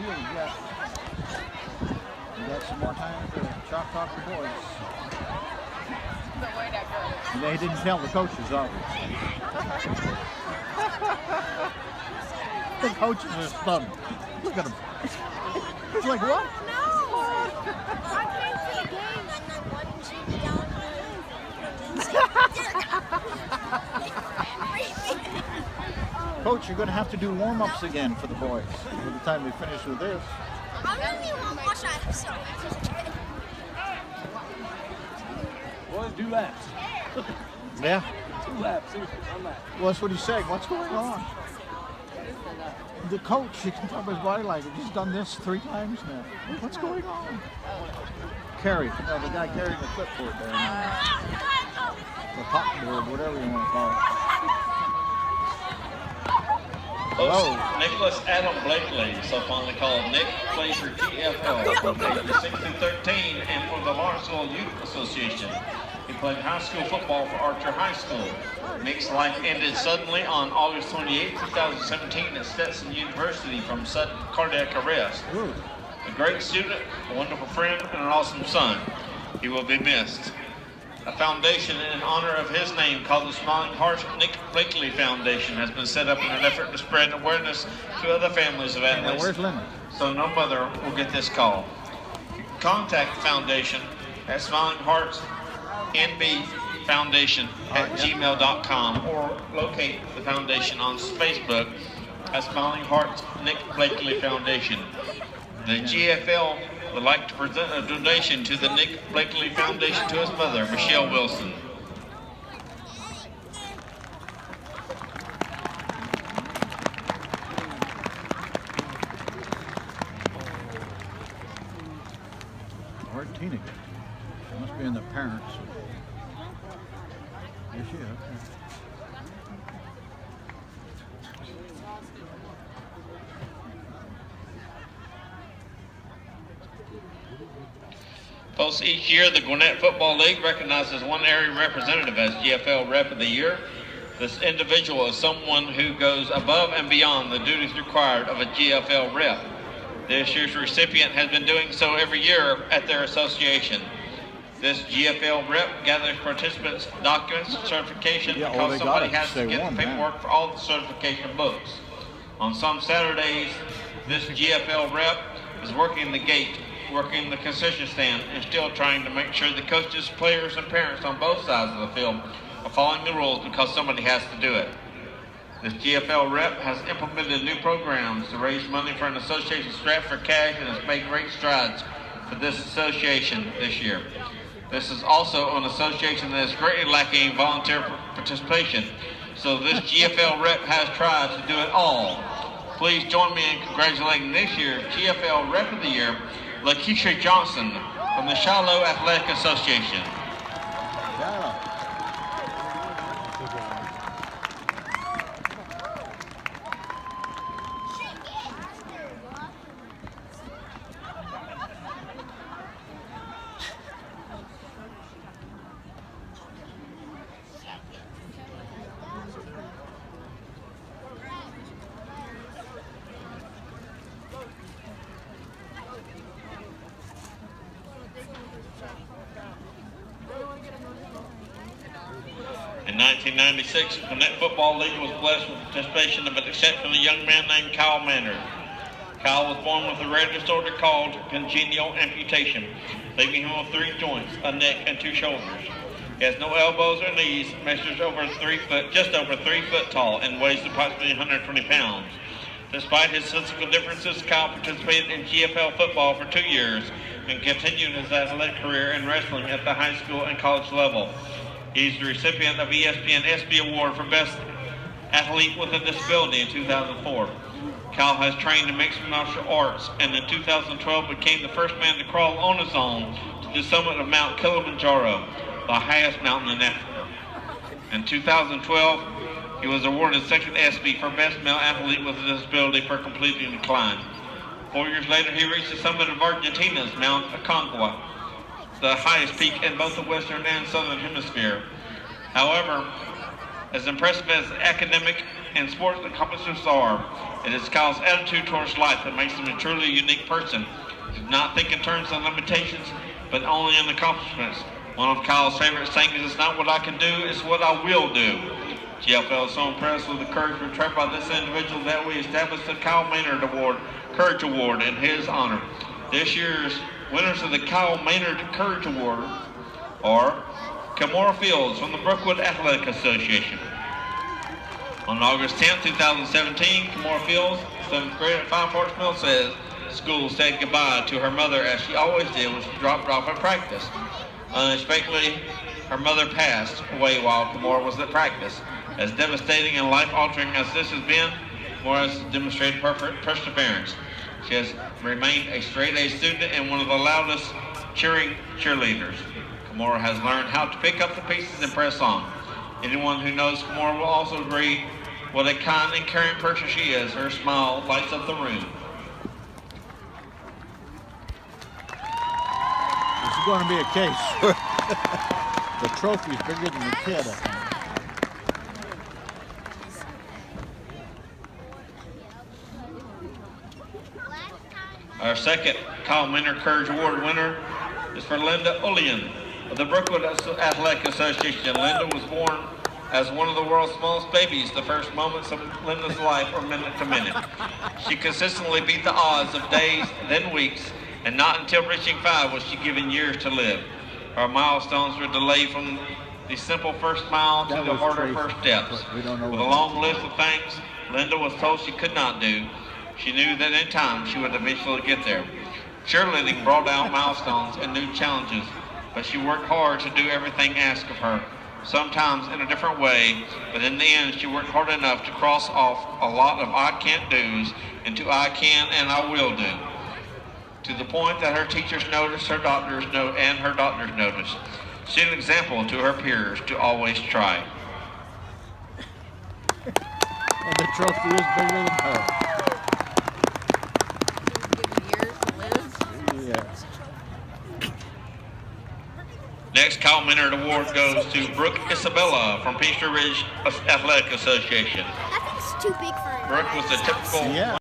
field yet. We got some more time to talk the boys. And they didn't tell the coaches, obviously. The coaches are stunned. Look at them. It's like, what? No! I came to the game. Coach, you're going to have to do warm-ups again for the boys by the time we finish with this. I really want to watch that episode. Boys, do laps. Yeah? 2 laps, seriously, 1 lap. Well, that's what he's saying. What's going on? The coach, you can tell by his body language, he's done this 3 times now. What's going on? Carry. No, the guy carrying the clipboard there. The popboard, whatever you want to call it. Host Nicholas Adam Blakely, so fondly called Nick, plays for GFL from ages 6 to 13 and for the Lawrenceville Youth Association. He played high school football for Archer High School. Nick's life ended suddenly on August 28, 2017 at Stetson University from sudden cardiac arrest. A great student, a wonderful friend, and an awesome son. He will be missed. A foundation in honor of his name called the Smiling Hearts Nick Blakely Foundation has been set up in an effort to spread awareness to other families of athletes. Where's Linda? So no mother will get this call. You can contact the foundation at Smiling Hearts NB Foundation at gmail.com or locate the foundation on Facebook at Smiling Hearts Nick Blakely Foundation. The GFL would like to present a donation to the Nick Blakely Foundation to his mother, Michelle Wilson. Where's Tina? She must be in the parents. Is she? Okay. Folks, each year the Gwinnett Football League recognizes one area representative as GFL Rep of the Year. This individual is someone who goes above and beyond the duties required of a GFL Rep. This year's recipient has been doing so every year at their association. This GFL Rep gathers participants' documents and certification because somebody has to get the paperwork for all the certification books. On some Saturdays, this GFL Rep is working the gate, working the concession stand, and still trying to make sure the coaches, players, and parents on both sides of the field are following the rules because somebody has to do it. This GFL Rep has implemented new programs to raise money for an association strapped for cash and has made great strides for this association this year. This is also an association that is greatly lacking volunteer participation, so this GFL Rep has tried to do it all. Please join me in congratulating this year's GFL Rep of the Year, Lakeisha Johnson from the Shiloh Athletic Association. Yeah. In 1996, the Gwinnett Football League was blessed with the participation of an exceptionally young man named Kyle Maynard. Kyle was born with a rare disorder called congenital amputation, leaving him with 3 joints, a neck, and 2 shoulders. He has no elbows or knees, measures over 3 foot, just over 3 foot tall, and weighs approximately 120 pounds. Despite his physical differences, Kyle participated in GFL football for 2 years and continued his athletic career in wrestling at the high school and college level. He's the recipient of ESPN ESPY Award for Best Athlete with a Disability in 2004. Kyle has trained in mixed martial arts and in 2012 became the first man to crawl on his own to the summit of Mount Kilimanjaro, the highest mountain in Africa. In 2012, he was awarded second ESPY for Best Male Athlete with a Disability for completing the climb. 4 years later, he reached the summit of Argentina's Mount Aconcagua, the highest peak in both the Western and Southern Hemisphere. However, as impressive as academic and sports accomplishments are. It is Kyle's attitude towards life that makes him a truly unique person. He does not think in terms of limitations, but only in accomplishments. One of Kyle's favorite sayings is, "Not what I can do, it's what I will do." GFL is so impressed with the courage portrayed by this individual that we established the Kyle Maynard Award, Courage Award, in his honor. This year's winners of the Kyle Maynard Courage Award are Kimora Fields from the Brookwood Athletic Association. On August 10, 2017, Kimora Fields, 7th grade at Five Forks Mill, says school said goodbye to her mother as she always did when she dropped off at practice. Unexpectedly, her mother passed away while Kimora was at practice. As devastating and life-altering as this has been, Kimora has demonstrated perseverance. She has remained a straight-A student and one of the loudest cheering cheerleaders. Kimora has learned how to pick up the pieces and press on. Anyone who knows Kimora will also agree what a kind and caring person she is. Her smile lights up the room. This is going to be a case where the trophy's bigger than the kid, I think. Our second Kyle Maynard Courage Award winner is for Linda Ullian of the Brookwood Athletic Association. Linda was born as one of the world's smallest babies. The first moments of Linda's life were minute to minute. She consistently beat the odds of days, then weeks, and not until reaching 5 was she given years to live. Her milestones were delayed from the simple first mile to the harder first steps. With a long list of things Linda was told she could not do, she knew that in time she would eventually get there. Cheerleading brought out milestones and new challenges, but she worked hard to do everything asked of her, sometimes in a different way, but in the end she worked hard enough to cross off a lot of I can't do's into I can and I will do, to the point that her teachers noticed, her doctors noticed. She's an example to her peers to always try. And the trophy is bigger than her. Next Kyle Maynard Award goes to Brooke Isabella from Peachtree Ridge Athletic Association. That thing's too big for her. Brooke was a typical